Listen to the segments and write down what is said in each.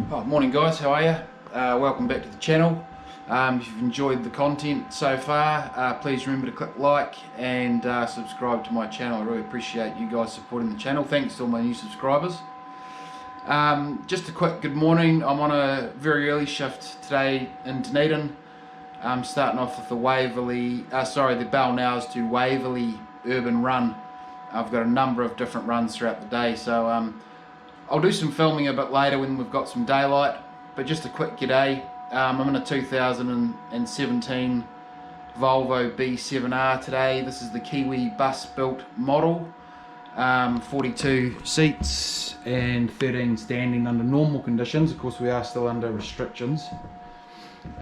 Oh, morning guys, how are you? Welcome back to the channel. If you've enjoyed the content so far, please remember to click like and subscribe to my channel. I really appreciate you guys supporting the channel. Thanks to all my new subscribers. Just a quick good morning. I'm on a very early shift today in Dunedin. I'm starting off with the the Balnows to Waverley Urban Run. I've got a number of different runs throughout the day, so I'll do some filming a bit later when we've got some daylight, but just a quick g'day. I'm in a 2017 Volvo B7R today. This is the Kiwi bus built model, 42 seats and 13 standing under normal conditions. Of course we are still under restrictions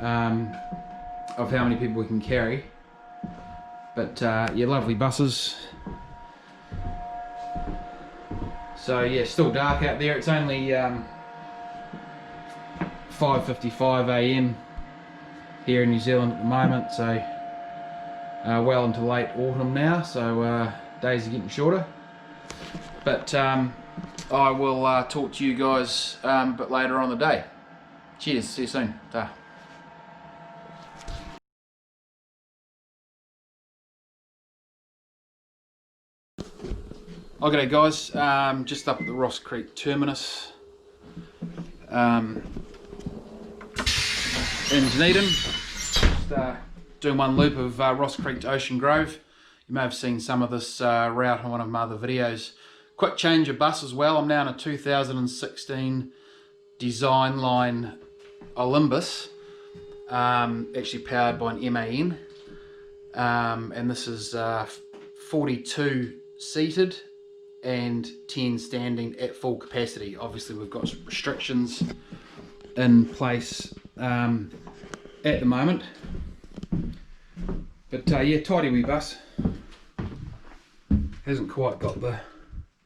of how many people we can carry, but yeah, lovely buses. So yeah, still dark out there. It's only 5:55 AM here in New Zealand at the moment, so well into late autumn now, so days are getting shorter. But I will talk to you guys a bit later on in the day. Cheers, see you soon. Ta. Okay guys, just up at the Ross Creek Terminus in Dunedin. Just doing one loop of Ross Creek to Ocean Grove. You may have seen some of this route on one of my other videos. Quick change of bus as well. I'm now in a 2016 Designline Olymbus, actually powered by an MAN, and this is 42 seated and 10 standing at full capacity. Obviously we've got restrictions in place at the moment, but yeah, tidy wee bus. Hasn't quite got the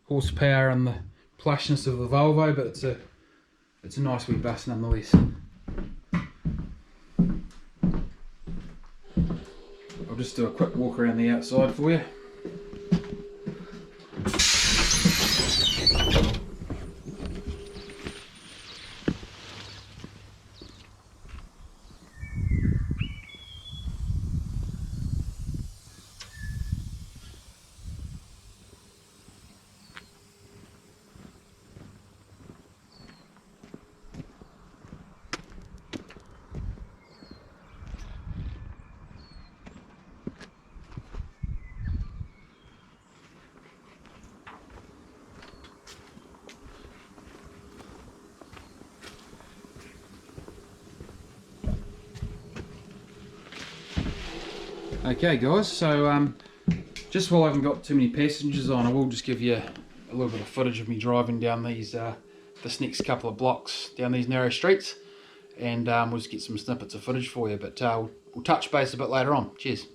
horsepower and the plushness of the Volvo, but it's a nice wee bus nonetheless. I'll just do a quick walk around the outside for you. Okay guys, so just while I haven't got too many passengers on, I will just give you a little bit of footage of me driving down these this next couple of blocks down these narrow streets, and we'll just get some snippets of footage for you, but we'll touch base a bit later on. Cheers.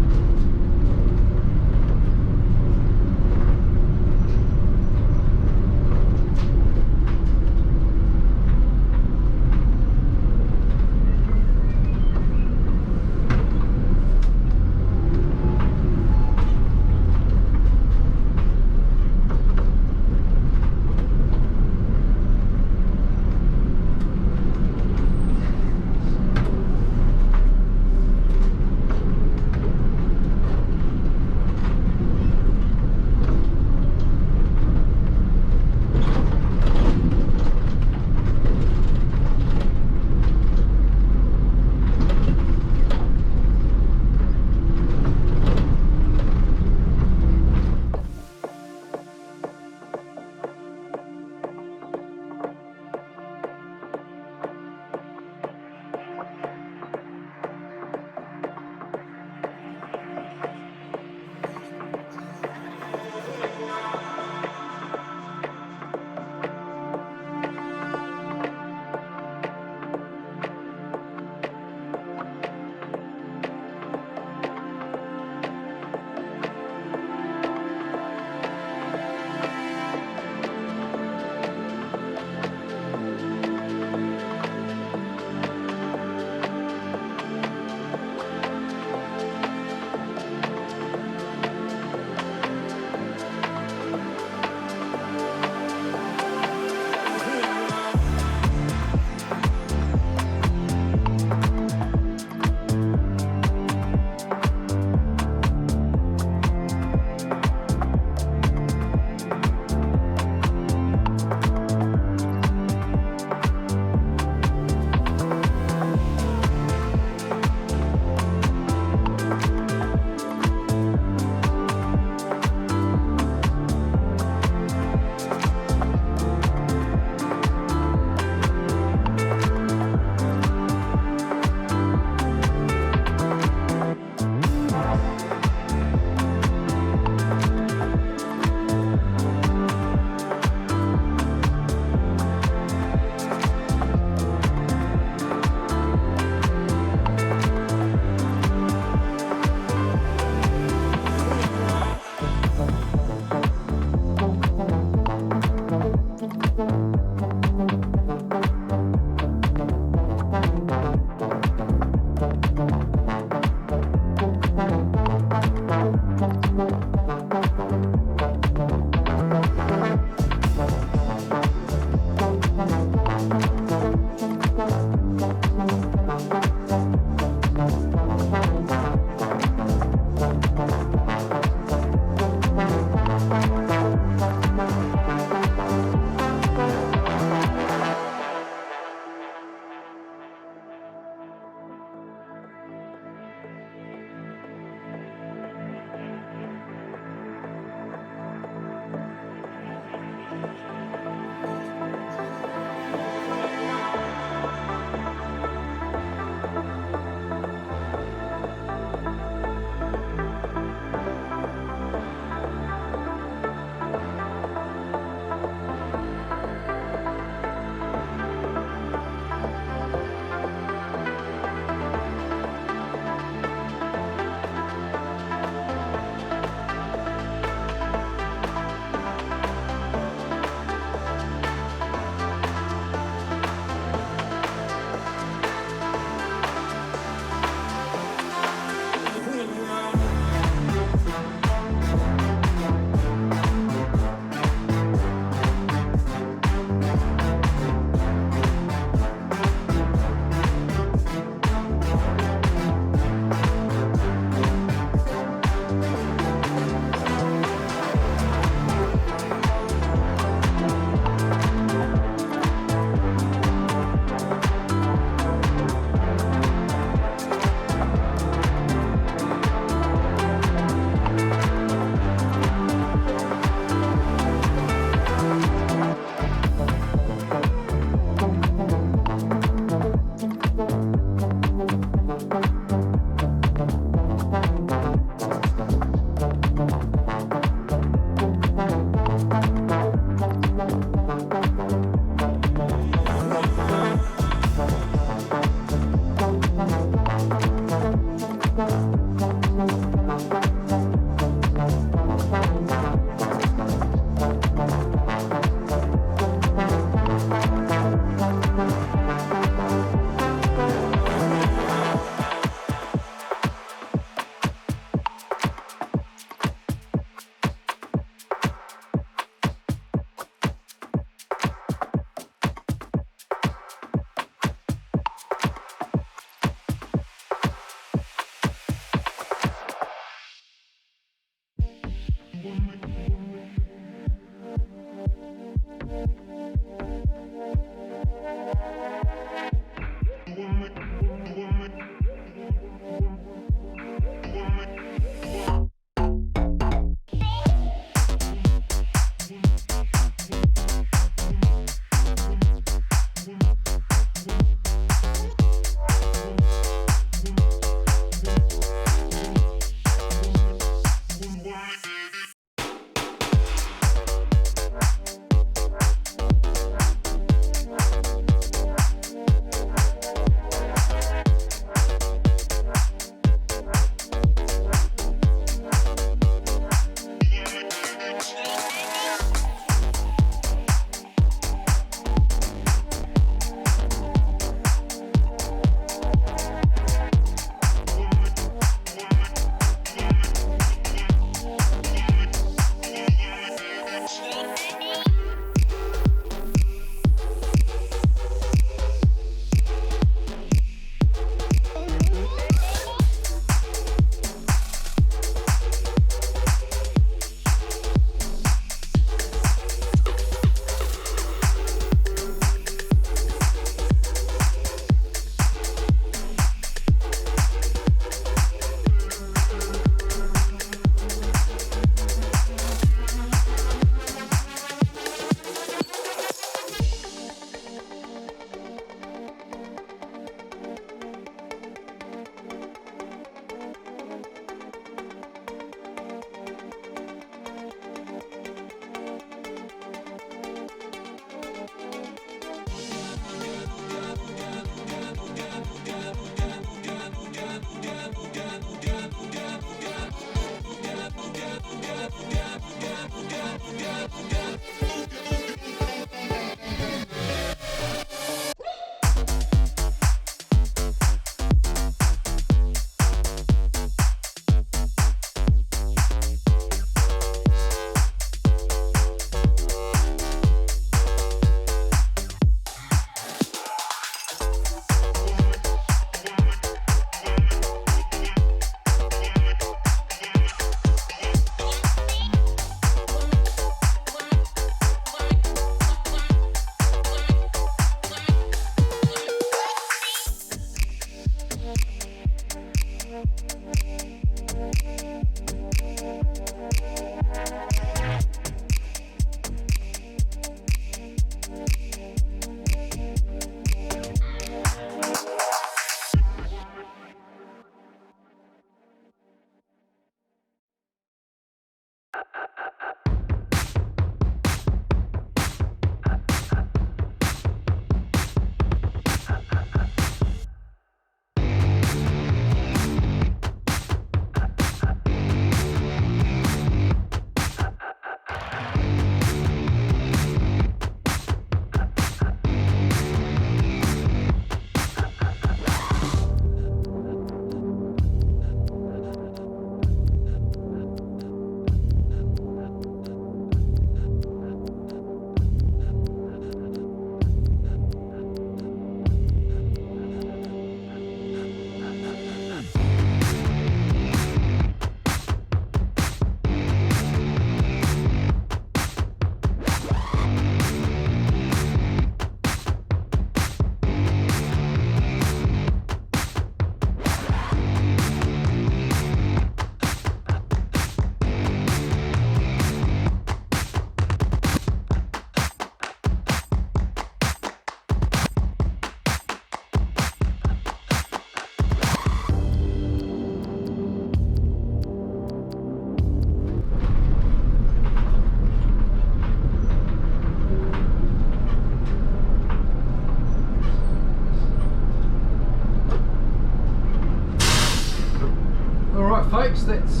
folks, that's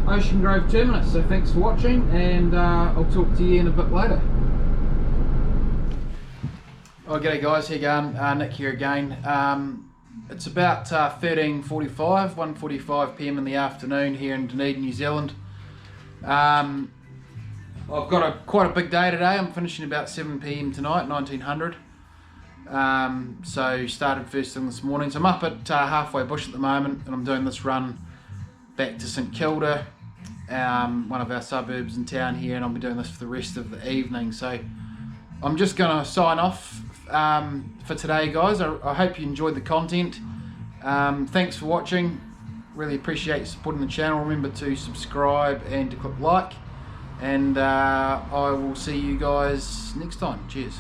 Ocean Grove Terminus, so thanks for watching, and I'll talk to you in a bit later. Oh, g'day guys, here you going, Nick here again. It's about 13:45, 1:45 PM in the afternoon here in Dunedin, New Zealand. I've got quite a big day today. I'm finishing about 7 PM tonight, 1900. So started first thing this morning. So I'm up at Halfway Bush at the moment, and I'm doing this run back to St Kilda, one of our suburbs in town here, and I'll be doing this for the rest of the evening. So I'm just going to sign off for today, guys. I hope you enjoyed the content. Thanks for watching. Really appreciate you supporting the channel. Remember to subscribe and to click like, and I will see you guys next time. Cheers.